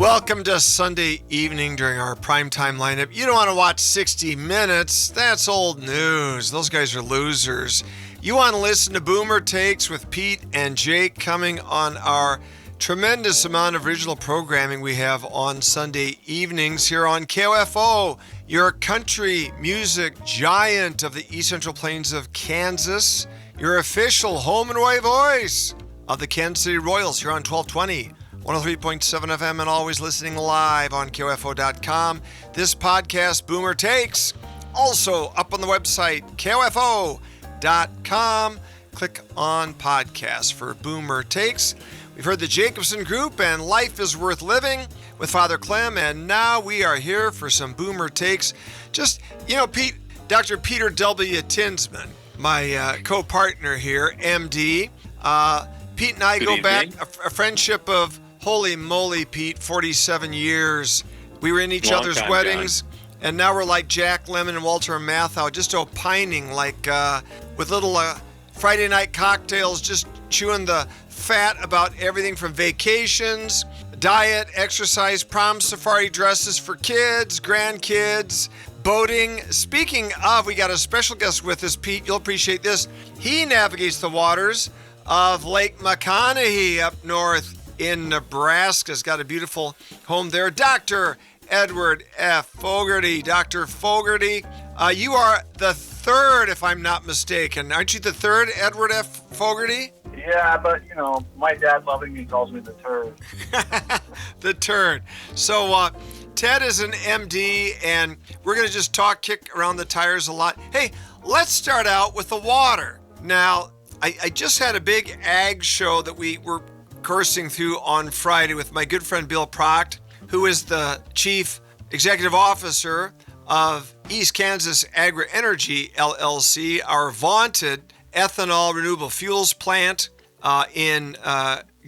Welcome to Sunday evening during our primetime lineup. You don't want to watch 60 Minutes. That's old news. Those guys are losers. You want to listen to Boomer Takes with Pete and Jake coming on our tremendous amount of original programming we have on Sunday evenings here on KOFO, your country music giant of the East Central Plains of Kansas, your official home and away voice of the Kansas City Royals here on 1220. 103.7 FM and always listening live on KOFO.com. This podcast, Boomer Takes, also up on the website, KOFO.com. Click on podcast for Boomer Takes. We've heard the Jacobson Group and Life is Worth Living with Father Clem, and now we are here for some Boomer Takes. Just, Pete, Dr. Peter W. Tinsman, my co-partner here, MD. Pete and I go back a friendship of, holy moly, Pete, 47 years. We were in each other's weddings, and now we're like Jack Lemmon and Walter Matthau, just opining like with little Friday night cocktails, just chewing the fat about everything from vacations, diet, exercise, prom safari dresses for kids, grandkids, boating. Speaking of, we got a special guest with us, Pete. You'll appreciate this. He navigates the waters of Lake McConaughey up north in Nebraska. Has got a beautiful home there. Dr. Edward F. Fogarty. Dr. Fogarty, you are the third, if I'm not mistaken. Aren't you the third Edward F. Fogarty? Yeah, but, my dad lovingly calls me the turd. The turd. So, Ted is an MD, and we're going to just kick around the tires a lot. Hey, let's start out with the water. Now, I just had a big ag show that we were coursing through on Friday with my good friend Bill Proct, who is the Chief Executive Officer of East Kansas Agri-Energy, LLC, our vaunted ethanol renewable fuels plant in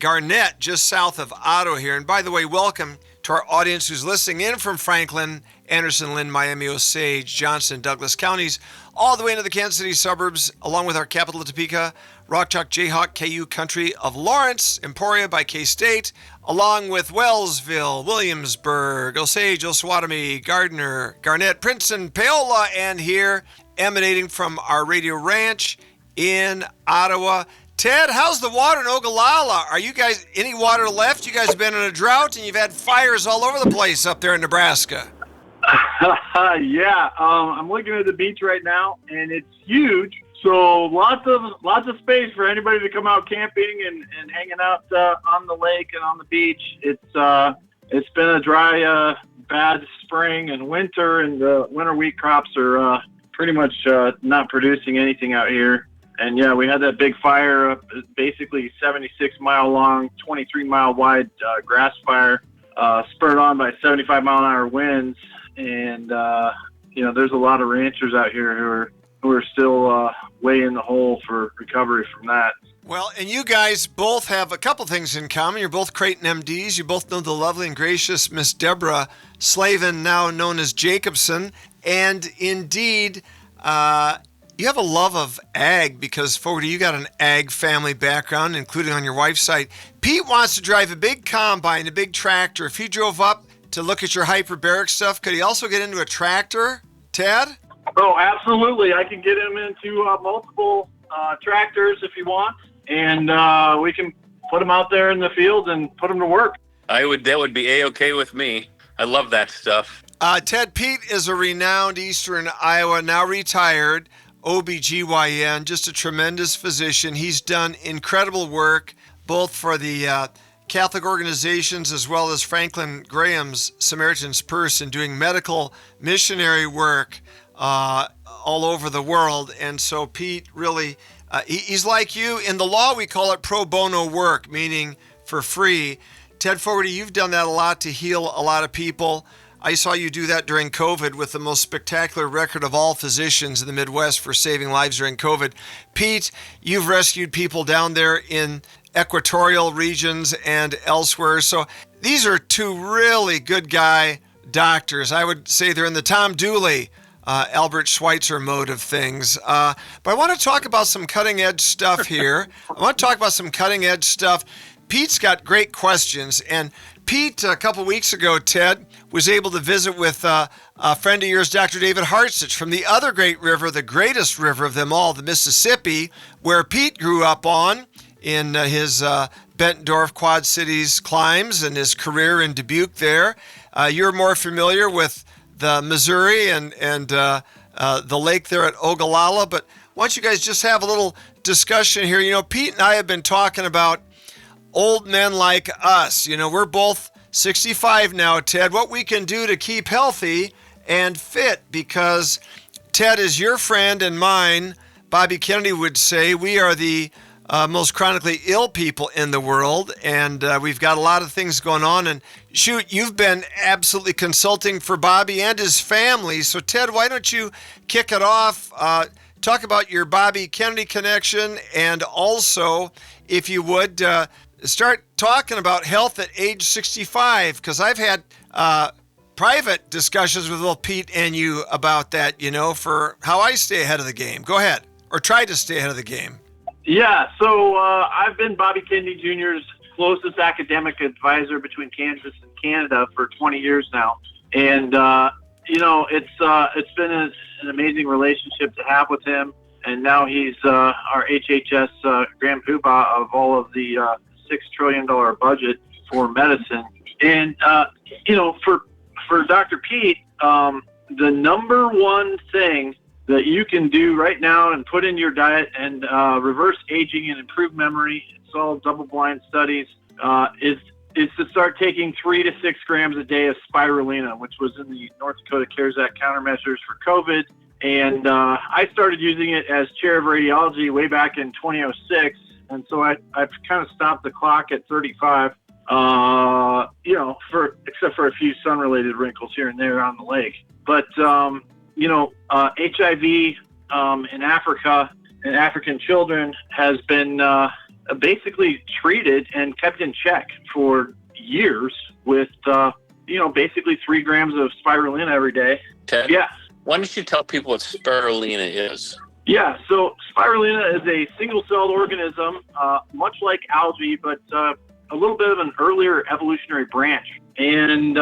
Garnett, just south of Ottawa here. And by the way, welcome to our audience who's listening in from Franklin, Anderson, Lynn, Miami, Osage, Johnson, Douglas counties, all the way into the Kansas City suburbs, along with our capital of Topeka, Rock Chalk, Jayhawk, KU country of Lawrence, Emporia by K-State, along with Wellsville, Williamsburg, Osage, Osawatomie, Gardner, Garnett, Princeton, Paola, and here emanating from our radio ranch in Ottawa. Ted, how's the water in Ogallala? Are you guys, any water left? You guys have been in a drought and you've had fires all over the place up there in Nebraska. Yeah, I'm looking at the beach right now, and it's huge. So lots of space for anybody to come out camping and hanging out on the lake and on the beach. It's been a dry, bad spring and winter, and the winter wheat crops are pretty much not producing anything out here. And yeah, we had that big fire, basically 76-mile long, 23-mile wide grass fire, spurred on by 75-mile-an-hour winds. And there's a lot of ranchers out here who are still way in the hole for recovery from that. Well, and you guys both have a couple things in common. You're both Creighton MDs. You both know the lovely and gracious Miss Deborah Slavin, now known as Jacobson. And indeed, you have a love of ag because, Fogarty, you got an ag family background, including on your wife's side. Pete wants to drive a big combine, a big tractor. If he drove up to look at your hyperbaric stuff, could he also get into a tractor, Ted? Oh, absolutely. I can get him into multiple tractors if he wants, and we can put him out there in the field and put him to work. That would be A-okay with me. I love that stuff. Ted, Pete is a renowned Eastern Iowa, now retired, OBGYN, just a tremendous physician. He's done incredible work, both for the Catholic organizations as well as Franklin Graham's Samaritan's Purse in doing medical missionary work all over the world. And so Pete really, he's like you. In the law, we call it pro bono work, meaning for free. Ted Fogarty, you've done that a lot to heal a lot of people. I saw you do that during COVID with the most spectacular record of all physicians in the Midwest for saving lives during COVID. Pete, you've rescued people down there in equatorial regions and elsewhere. So these are two really good guy doctors. I would say they're in the Tom Dooley, Albert Schweitzer mode of things. But I want to talk about some cutting edge stuff here. Pete's got great questions. And Pete, a couple weeks ago, Ted, was able to visit with a friend of yours, Dr. David Hartsich, from the other great river, the greatest river of them all, the Mississippi, where Pete grew up on in his Bettendorf Quad Cities climbs and his career in Dubuque there. You're more familiar with the Missouri and the lake there at Ogallala, but why don't you guys just have a little discussion here? You know, Pete and I have been talking about old men like us. You know, we're both 65 now, Ted. What we can do to keep healthy and fit, because Ted is your friend and mine. Bobby Kennedy would say we are the most chronically ill people in the world, and we've got a lot of things going on. And shoot, you've been absolutely consulting for Bobby and his family. So Ted, why don't you kick it off? Talk about your Bobby Kennedy connection, and also, if you would, start talking about health at age 65, because I've had private discussions with little Pete and you about that, you know, for how I stay ahead of the game. Go ahead, or try to stay ahead of the game. Yeah, so I've been Bobby Kennedy Jr.'s closest academic advisor between Kansas and Canada for 20 years now. And, you know, it's been an amazing relationship to have with him. And now he's our HHS Grand Poobah of all of the $6 trillion budget for medicine. And, you know, for Dr. Pete, the number one thing that you can do right now and put in your diet and reverse aging and improve memory, it's all double-blind studies, is to start taking 3 to 6 grams a day of spirulina, which was in the North Dakota CARES Act countermeasures for COVID. And I started using it as chair of radiology way back in 2006. And so I've kind of stopped the clock at 35, you know, except for a few sun-related wrinkles here and there on the lake. But, you know, HIV in Africa and African children has been basically treated and kept in check for years with, you know, basically 3 grams of spirulina every day. Ted? Yeah. Why don't you tell people what spirulina is? Yeah, so spirulina is a single-celled organism, much like algae, but a little bit of an earlier evolutionary branch. And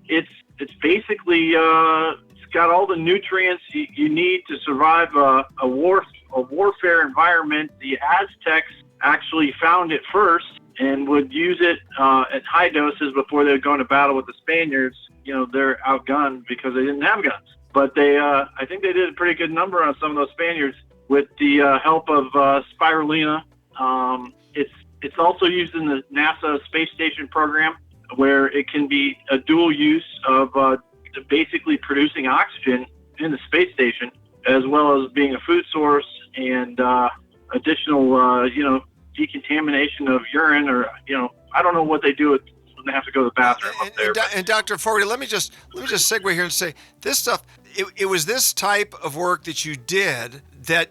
it's basically it's got all the nutrients you need to survive a warfare environment. The Aztecs actually found it first and would use it at high doses before they would go into battle with the Spaniards. You know, they're outgunned because they didn't have guns. But they, I think they did a pretty good number on some of those Spaniards with the help of spirulina. It's also used in the NASA space station program, where it can be a dual use of basically producing oxygen in the space station, as well as being a food source and additional, you know, decontamination of urine, or, you know, I don't know what they do when they have to go to the bathroom up there. And Dr. Fogarty, let me just segue here and say this stuff. It was this type of work that you did that.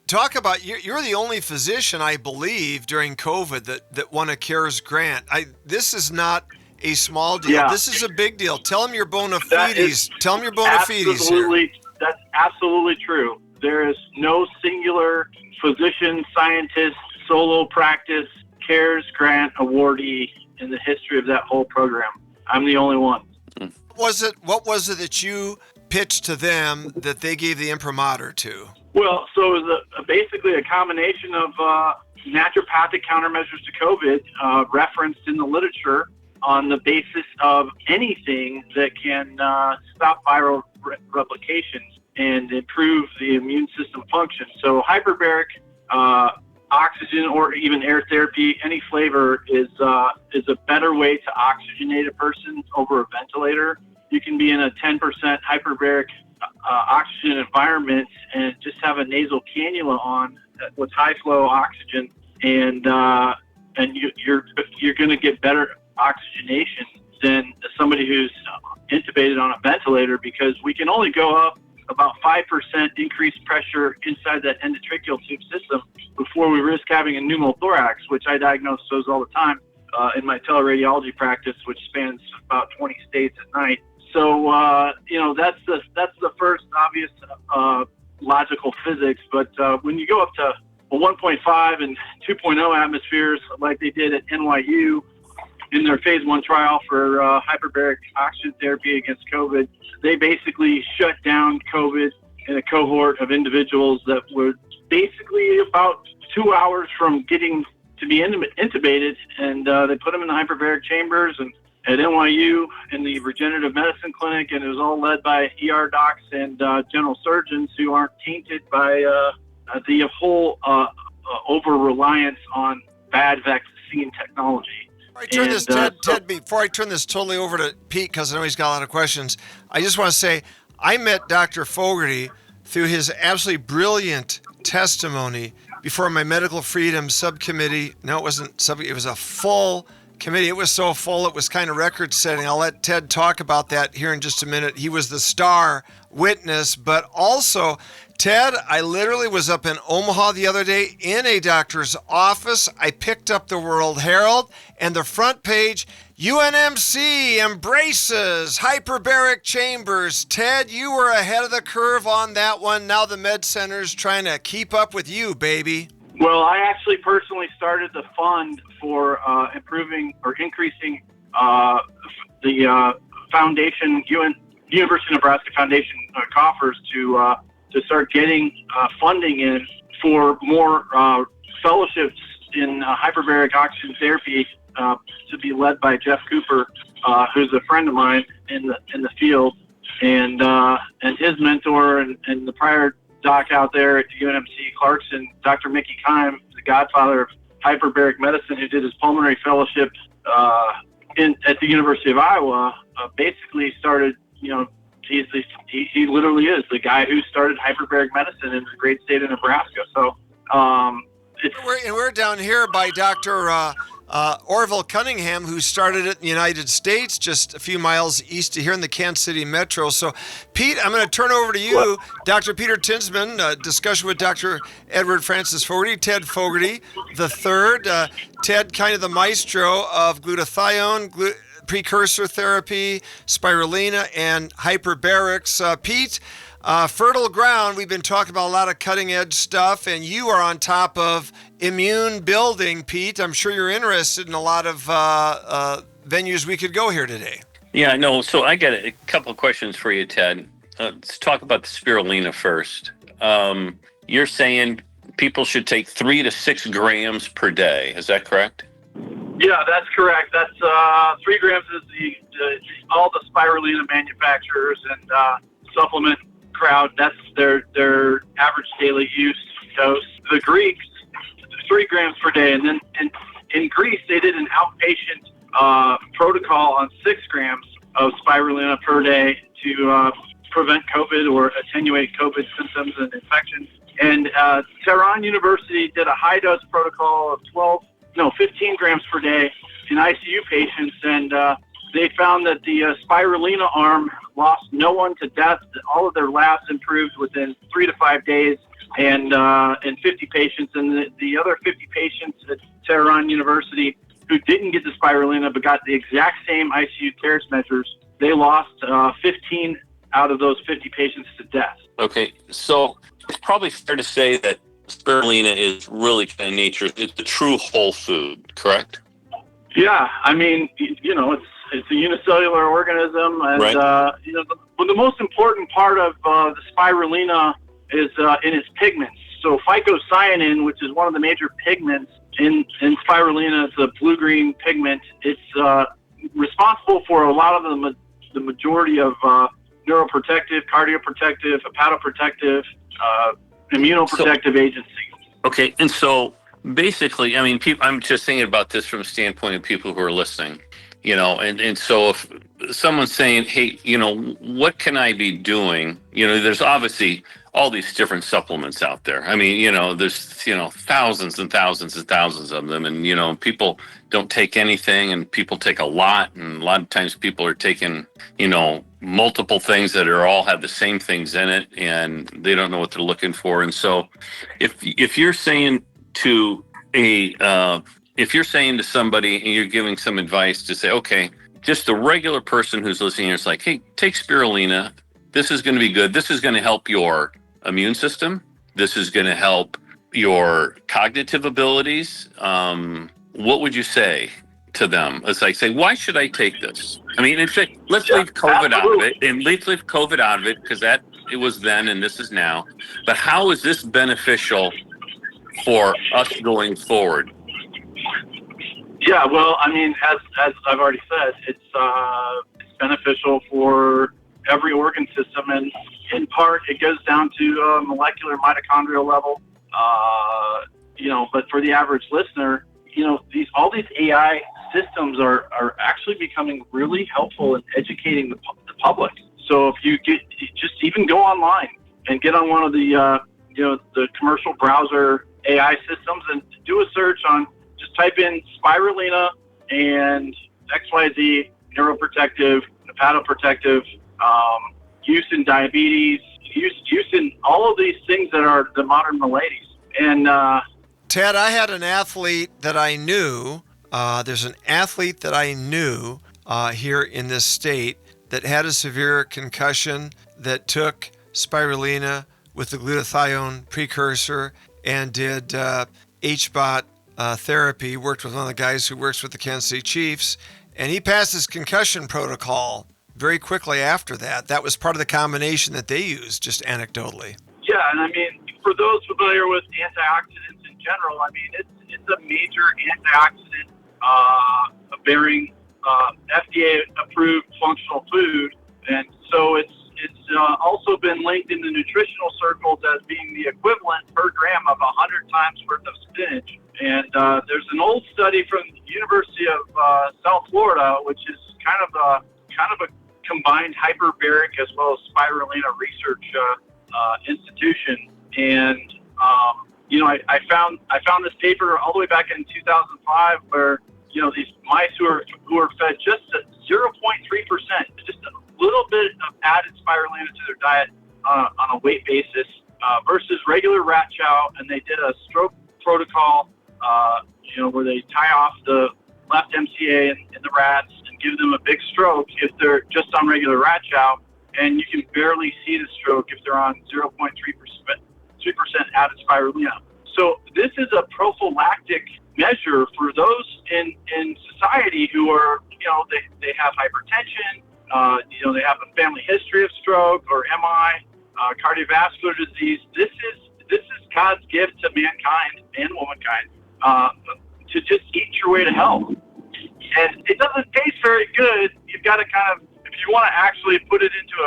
Talk about, you're the only physician, I believe, during COVID that won a CARES grant. This is not a small deal. Yeah. This is a big deal. Tell them your bona fides. Tell them your bona fides here. That's absolutely true. There is no singular physician, scientist, solo practice, CARES grant awardee in the history of that whole program. I'm the only one. What was it that you pitched to them that they gave the imprimatur to? Well, so it was basically a combination of naturopathic countermeasures to COVID referenced in the literature on the basis of anything that can stop viral replication and improve the immune system function. So hyperbaric oxygen or even air therapy, any flavor is a better way to oxygenate a person over a ventilator. You can be in a 10% hyperbaric oxygen environment and just have a nasal cannula on with high flow oxygen, and you're going to get better oxygenation than somebody who's intubated on a ventilator, because we can only go up about 5% increased pressure inside that endotracheal tube system before we risk having a pneumothorax, which I diagnose those all the time in my teleradiology practice, which spans about 20 states at night. So, you know, that's the first obvious logical physics. But when you go up to 1.5 and 2.0 atmospheres, like they did at NYU in their phase 1 trial for hyperbaric oxygen therapy against COVID, they basically shut down COVID in a cohort of individuals that were basically about 2 hours from getting to be intubated, and they put them in the hyperbaric chambers and at NYU in the regenerative medicine clinic, and it was all led by ER docs and general surgeons who aren't tainted by the whole over-reliance on bad vaccine technology. Before I turn this, Ted, before I turn this totally over to Pete, because I know he's got a lot of questions, I just want to say I met Dr. Fogarty through his absolutely brilliant testimony before my medical freedom subcommittee. No, it wasn't it was a full committee. It was so full, it was kind of record setting. I'll let Ted talk about that here in just a minute. He was the star witness, but also, Ted, I literally was up in Omaha the other day in a doctor's office. I picked up the World Herald, and the front page, UNMC embraces hyperbaric chambers. Ted, you were ahead of the curve on that one. Now the med center's trying to keep up with you, baby. Well, I actually personally started the fund for improving or increasing the foundation, University of Nebraska Foundation coffers to start getting funding in for more fellowships in hyperbaric oxygen therapy to be led by Jeff Cooper, who's a friend of mine in the field, and his mentor and the prior doc out there at UNMC Clarkson, Dr. Mickey Keim, the godfather of hyperbaric medicine, who did his pulmonary fellowship at the University of Iowa, basically started, he literally is the guy who started hyperbaric medicine in the great state of Nebraska. So we're down here by Dr. Orville Cunningham, who started it in the United States, just a few miles east of here in the Kansas City metro. So, Pete, I'm going to turn over to you. Dr. Peter Tinsman, discussion with Dr. Edward Francis Fogarty, Ted Fogarty the third. Ted, kind of the maestro of glutathione, precursor therapy, spirulina, and hyperbarics. Pete, fertile ground. We've been talking about a lot of cutting edge stuff, and you are on top of immune building, Pete. I'm sure you're interested in a lot of venues we could go here today. Yeah, no. So I got a couple of questions for you, Ted. Let's talk about the spirulina first. You're saying people should take 3 to 6 grams per day. Is that correct? Yeah, that's correct. That's 3 grams is all the spirulina manufacturers and supplement crowd. That's their average daily use dose. The Greeks, 3 grams per day, and then in Greece they did an outpatient protocol on 6 grams of spirulina per day to prevent COVID or attenuate COVID symptoms and infections. And Tehran University did a high dose protocol of 15 grams per day in ICU patients, and they found that the spirulina arm lost no one to death. All of their labs improved within 3 to 5 days, and in 50 patients. And the other 50 patients at Tehran University who didn't get the spirulina but got the exact same ICU CARES measures, they lost 15 out of those 50 patients to death. Okay, so it's probably fair to say that spirulina is really kind of nature. It's a true whole food, correct? Yeah, I mean, it's a unicellular organism, and right. The most important part of the spirulina is in its pigments. So phycocyanin, which is one of the major pigments in spirulina, it's a blue-green pigment. It's responsible for a lot of the majority of neuroprotective, cardioprotective, hepatoprotective, immunoprotective agencies. Okay, and so basically, I mean, I'm just thinking about this from the standpoint of people who are listening, and so if someone's saying, hey, what can I be doing? There's obviously all these different supplements out there. I mean, there's, thousands and thousands and thousands of them. And, people don't take anything and people take a lot. And a lot of times people are taking, multiple things that all have the same things in it and they don't know what they're looking for. And so if you're saying to somebody and you're giving some advice to say, okay, just a regular person who's listening here is like, hey, take spirulina. This is going to be good. This is going to help your immune system. This is going to help your cognitive abilities. What would you say to them? It's like, say, why should I take this? I mean, it's like, let's Yeah, leave COVID out of absolutely. it, and let's leave COVID out of it because that it was then and this is now. But how is this beneficial for us going forward? Yeah, well, I mean, as I've already said, it's beneficial for every organ system, and in part, it goes down to molecular mitochondrial level. But for the average listener, all these AI systems are actually becoming really helpful in educating the public. So if you just even go online and get on one of the the commercial browser AI systems and do a search on, just type in spirulina and XYZ neuroprotective, hepatoprotective, use in diabetes, use in all of these things that are the modern maladies. And Ted, I had an athlete that I knew. There's an athlete that I knew here in this state that had a severe concussion that took spirulina with the glutathione precursor and did HBOT therapy, worked with one of the guys who works with the Kansas City Chiefs, and he passed his concussion protocol very quickly after that. That was part of the combination that they used, just anecdotally. yeah, and I mean, for those familiar with antioxidants in general, I mean, it's a major antioxidant bearing FDA approved functional food, and so it's also been linked in the nutritional circles as being the equivalent per gram of 100 times worth of spinach. And there's an old study from the University of South Florida, which is kind of a combined hyperbaric as well as spirulina research institution. And I found this paper all the way back in 2005 where these mice who are fed just 0.3%, just a little bit of added spirulina to their diet on a weight basis versus regular rat chow, and they did a stroke protocol, where they tie off the left MCA in the rats and give them a big stroke if they're just on regular rat chow, and you can barely see the stroke if they're on 0.3% added spirulina. So this is a prophylactic measure for those in society who are, they have hypertension, they have a family history of stroke or MI, cardiovascular disease. This is God's gift to mankind and womankind to just eat your way to health. And it doesn't taste very good. You've got to kind of, if you want to actually put it into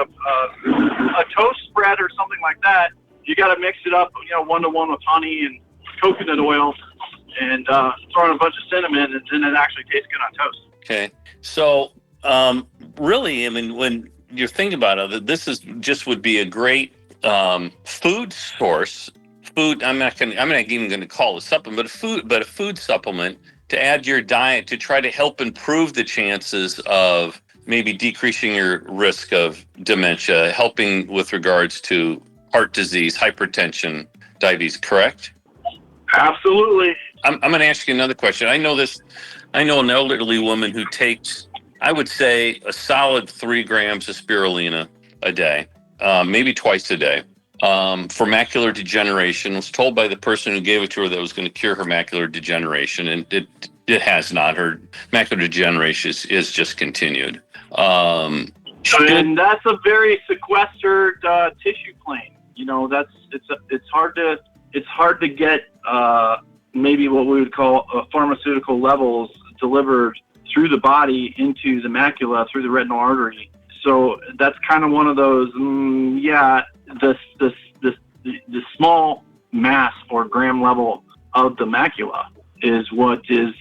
a toast spread or something like that, you got to mix it up, 1-to-1 with honey and coconut oil and throw in a bunch of cinnamon, and then it actually tastes good on toast. Okay. So, really, I mean, when you're thinking about it, this would be a great food source. I'm not even going to call it a supplement, but a food supplement to add to your diet to try to help improve the chances of maybe decreasing your risk of dementia, helping with regards to heart disease, hypertension, diabetes, correct? Absolutely. I'm going to ask you another question. I know an elderly woman who takes, I would say, a solid 3 grams of spirulina a day, maybe twice a day, for macular degeneration. Was told by the person who gave it to her that it was going to cure her macular degeneration, and it has not. Her macular degeneration is just continued. And that's a very sequestered tissue plane. It's hard to get maybe what we would call pharmaceutical levels delivered through the body into the macula through the retinal artery. So that's kind of one of those. The small mass or gram level of the macula is what is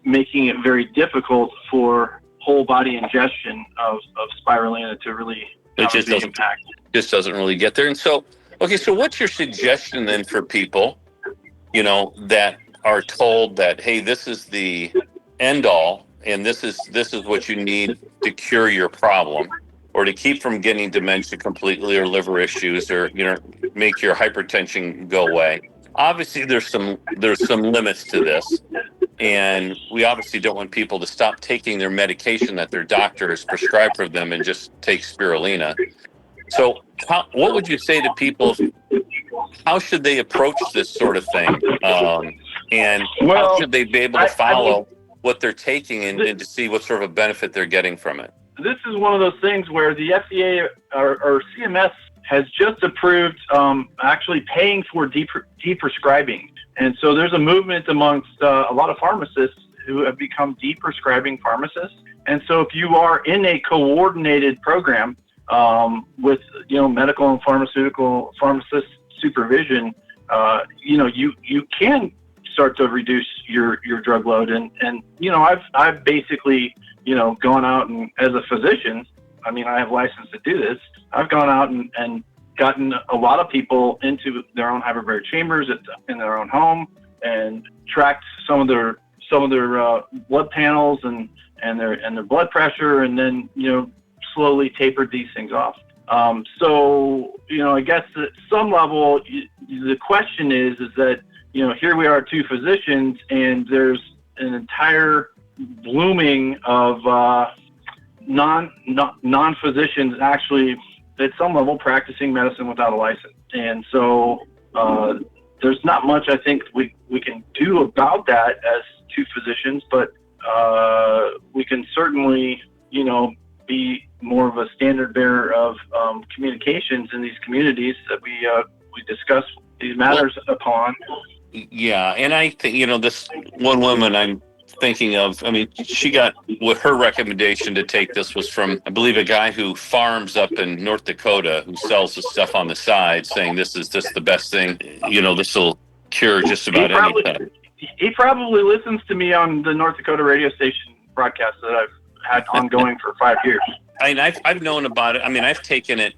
making it very difficult for whole body ingestion of spirulina to really have a big impact. Just doesn't really get there. And so, okay, so what's your suggestion then for people, that are told that, hey, this is the end all, and this is what you need to cure your problem, or to keep from getting dementia completely, or liver issues, or make your hypertension go away? Obviously, there's some limits to this, and we obviously don't want people to stop taking their medication that their doctor has prescribed for them and just take spirulina. So what would you say to people? How should they approach this sort of thing? And how should they be able to follow what they're taking and to see what sort of a benefit they're getting from it. This is one of those things where the FDA or CMS has just approved actually paying for deprescribing. And so there's a movement amongst a lot of pharmacists who have become deprescribing pharmacists. And so if you are in a coordinated program with, medical and pharmacist supervision, you can start to reduce your drug load. And I've basically, gone out and as a physician, I have license to do this. I've gone out and gotten a lot of people into their own hyperbaric chambers in their own home and tracked some of their blood panels and their blood pressure, and then slowly tapered these things off. I guess at some level the question is that here we are, two physicians, and there's an entire blooming of non-physicians actually at some level practicing medicine without a license. And so there's not much I think we can do about that as two physicians, but we can certainly, be more of a standard bearer of communications in these communities that we discuss these matters upon. Yeah, and I think, this one woman I'm thinking of, she got what her recommendation to take this was from, I believe, a guy who farms up in North Dakota who sells the stuff on the side, saying this is just the best thing. This will cure just about anything. He probably listens to me on the North Dakota radio station broadcast that I've had ongoing for 5 years. I've known about it. I've taken it.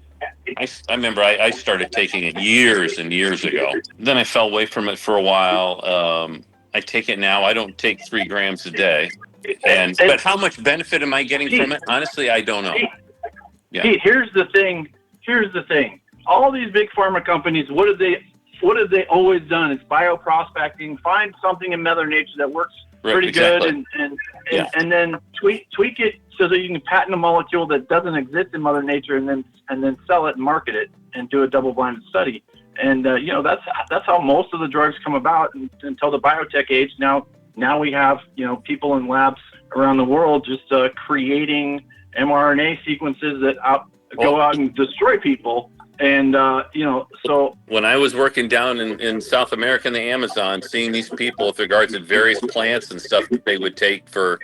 I remember I started taking it years and years ago. Then I fell away from it for a while. I take it now. I don't take 3 grams a day. But how much benefit am I getting from it? Honestly, I don't know. Pete, here's the thing. All these big pharma companies, what have they always done? It's bioprospecting, find something in Mother Nature that works pretty good, and then tweak it so that you can patent a molecule that doesn't exist in Mother Nature, and then sell it and market it and do a double-blinded study. And that's how most of the drugs come about until the biotech age. Now we have people in labs around the world just creating mRNA sequences that go out and destroy people. And, so when I was working down in South America in the Amazon, seeing these people with regards to various plants and stuff that they would take for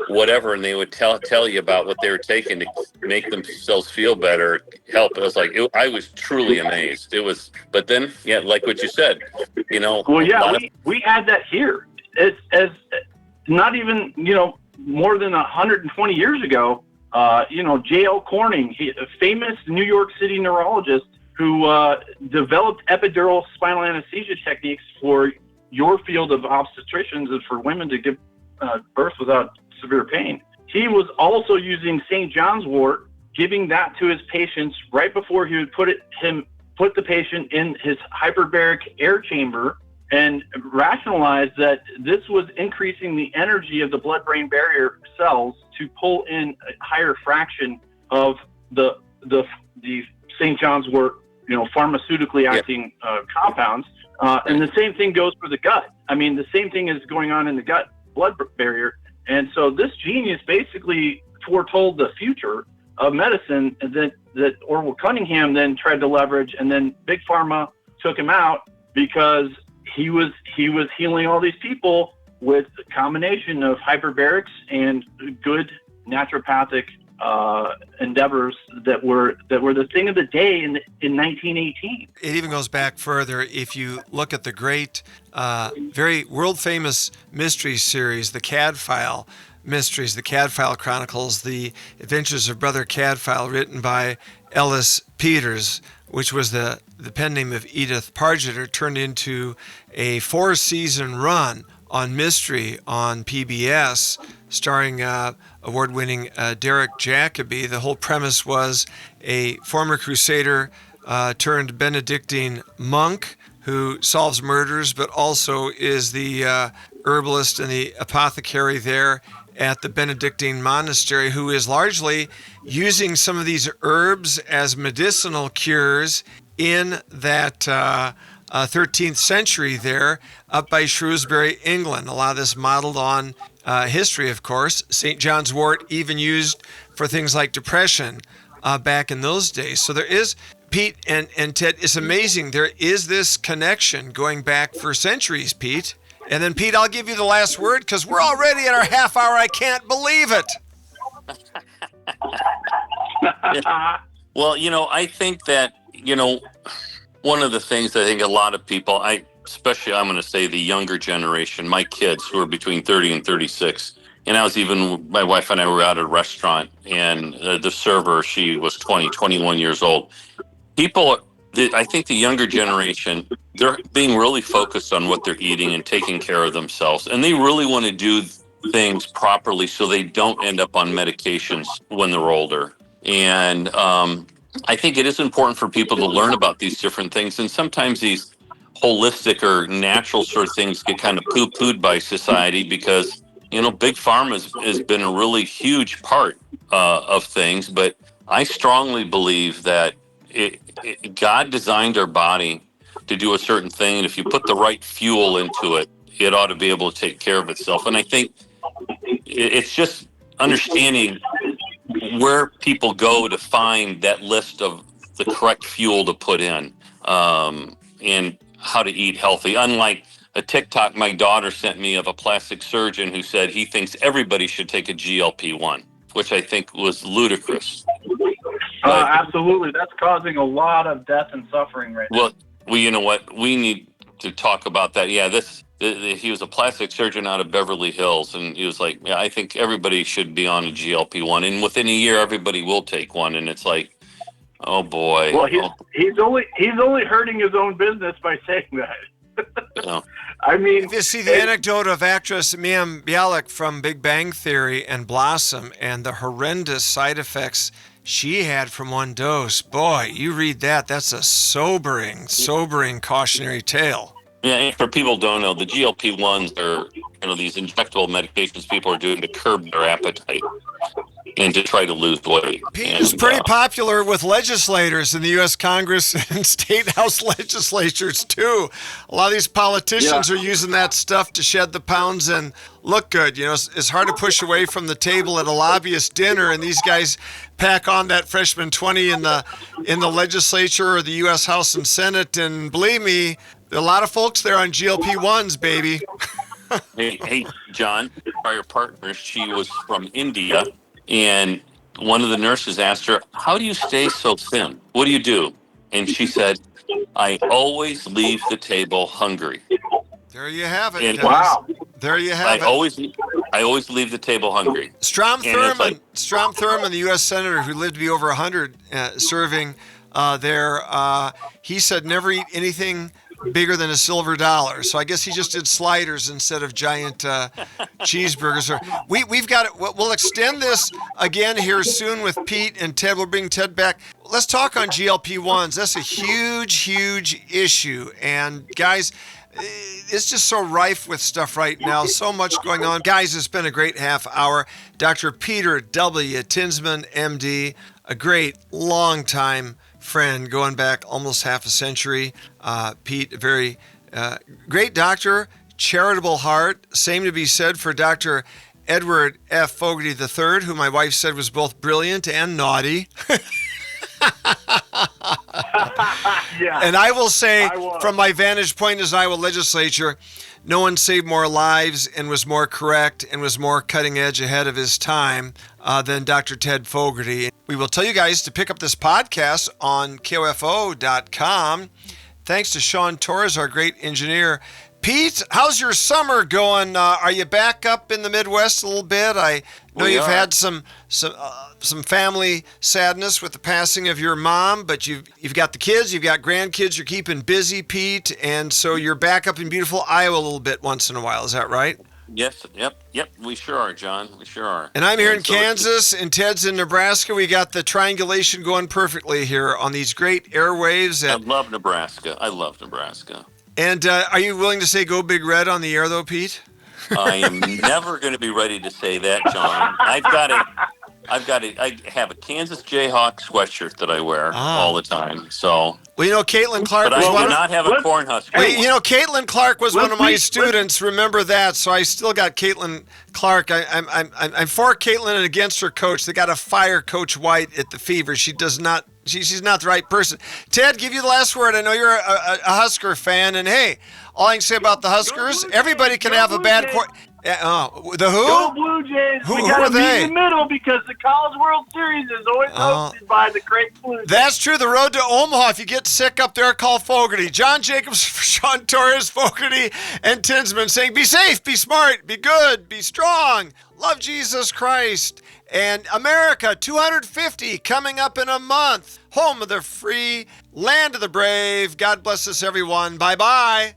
whatever, and they would tell you about what they were taking to make themselves feel better, help. It was like, I was truly amazed. It was, but then, like what you said, we had that here. It's as not even, more than 120 years ago. J.L. Corning, a famous New York City neurologist who developed epidural spinal anesthesia techniques for your field of obstetricians and for women to give birth without severe pain. He was also using St. John's wort, giving that to his patients right before he would put the patient in his hyperbaric air chamber, and rationalized that this was increasing the energy of the blood-brain barrier cells to pull in a higher fraction of the St. John's wort, pharmaceutically acting compounds. And the same thing goes for the gut. The same thing is going on in the gut blood barrier. And so this genius basically foretold the future of medicine that Orville Cunningham then tried to leverage, and then Big Pharma took him out because he was healing all these people with a combination of hyperbarics and good naturopathic endeavors that were the thing of the day in 1918. It even goes back further. If you look at the great, very world-famous mystery series, the Cadfael Mysteries, the Cadfael Chronicles, the Adventures of Brother Cadfael, written by Ellis Peters, which was the pen name of Edith Pargeter, turned into a 4-season run on mystery on PBS, starring award-winning Derek Jacobi. The whole premise was a former Crusader turned Benedictine monk who solves murders, but also is the herbalist and the apothecary there at the Benedictine monastery, who is largely using some of these herbs as medicinal cures in that 13th century there up by Shrewsbury, England. A lot of this modeled on history, of course. St. John's wort even used for things like depression back in those days. So there is, Pete and Ted, it's amazing. There is this connection going back for centuries, Pete. And then, Pete, I'll give you the last word because we're already at our half hour. I can't believe it. Well, I think that, one of the things I think a lot of people, especially I'm going to say the younger generation, my kids who are between 30 and 36, and my wife and I were out at a restaurant, and the server, she was 21 years old. I think the younger generation, they're being really focused on what they're eating and taking care of themselves. And they really want to do things properly so they don't end up on medications when they're older. And I think it is important for people to learn about these different things. And sometimes these holistic or natural sort of things get kind of poo-pooed by society because, big pharma has been a really huge part of things. But I strongly believe that God designed our body to do a certain thing, and if you put the right fuel into it, it ought to be able to take care of itself. And I think it's just understanding where people go to find that list of the correct fuel to put in, and how to eat healthy. Unlike a TikTok my daughter sent me of a plastic surgeon who said he thinks everybody should take a GLP-1, which I think was ludicrous. Absolutely. That's causing a lot of death and suffering right now. Well, you know what? We need to talk about that. Yeah, he was a plastic surgeon out of Beverly Hills, and he was like, yeah, I think everybody should be on a GLP-1. And within a year, everybody will take one. And it's like, oh, boy. Well, he's only hurting his own business by saying that. I mean, you see the anecdote of actress Mia Bialik from Big Bang Theory and Blossom and the horrendous side effects she had from one dose. Boy, you read that, that's a sobering cautionary tale. Yeah, and for people who don't know, the GLP-1s are, these injectable medications people are doing to curb their appetite and to try to lose weight. Pete is pretty popular with legislators in the U.S. Congress and state house legislatures, too. A lot of these politicians are using that stuff to shed the pounds and look good. It's hard to push away from the table at a lobbyist dinner, and these guys pack on that freshman 20 in the legislature or the U.S. House and Senate, and believe me, there are a lot of folks there on GLP-1s, baby. Hey, John, prior partner, she was from India, and one of the nurses asked her, how do you stay so thin? What do you do? And she said, I always leave the table hungry. There you have it. Wow. There you have it. I always leave the table hungry. Strom Thurmond, the U.S. Senator who lived to be over 100 serving there, he said never eat anything bigger than a silver dollar. So I guess he just did sliders instead of giant cheeseburgers. We've got it. We'll extend this again here soon with Pete and Ted. We'll bring Ted back. Let's talk on GLP-1s. That's a huge issue. And guys, it's just so rife with stuff right now. So much going on. Guys, it's been a great half hour. Dr. Peter W. Tinsman, MD, a great long-time friend going back almost half a century. Pete, a very great doctor, charitable heart. Same to be said for Dr. Edward F. Fogarty III, who my wife said was both brilliant and naughty. Yeah. And I will say, from my vantage point as Iowa legislature, no one saved more lives and was more correct and was more cutting edge ahead of his time than Dr. Ted Fogarty. We will tell you guys to pick up this podcast on KOFO.com. Thanks to Sean Torres, our great engineer. Pete, how's your summer going? Are you back up in the Midwest a little bit? I know you've had some family sadness with the passing of your mom, but you've got the kids, you've got grandkids, you're keeping busy, Pete, and so you're back up in beautiful Iowa a little bit once in a while. Is that right? Yes. Yep. We sure are, John. We sure are. And I'm here in Kansas, and Ted's in Nebraska. We got the triangulation going perfectly here on these great airwaves. I love Nebraska. And are you willing to say "Go Big Red" on the air, though, Pete? I am never going to be ready to say that, John. I have a Kansas Jayhawk sweatshirt that I wear all the time. So, Well, Caitlin Clark but was I one do of, not have a Cornhusker. well, Caitlin Clark was one of my students. Remember that? So I still got Caitlin Clark. I'm for Caitlin and against her coach. They got to fire Coach White at the Fever. She does not. She's not the right person. Ted, give you the last word. I know you're a Husker fan, and hey, all I can say about the Huskers, everybody can have a bad the who? Go Blue Jays. Who We got are to meet they? in the middle because the College World Series is always hosted by the great Blue Jays. That's true. The road to Omaha, if you get sick up there, call Fogarty. John Jacobs, Sean Torres, Fogarty, and Tinsman saying, be safe, be smart, be good, be strong, love Jesus Christ. And America 250 coming up in a month. Home of the free, land of the brave. God bless us, everyone. Bye-bye.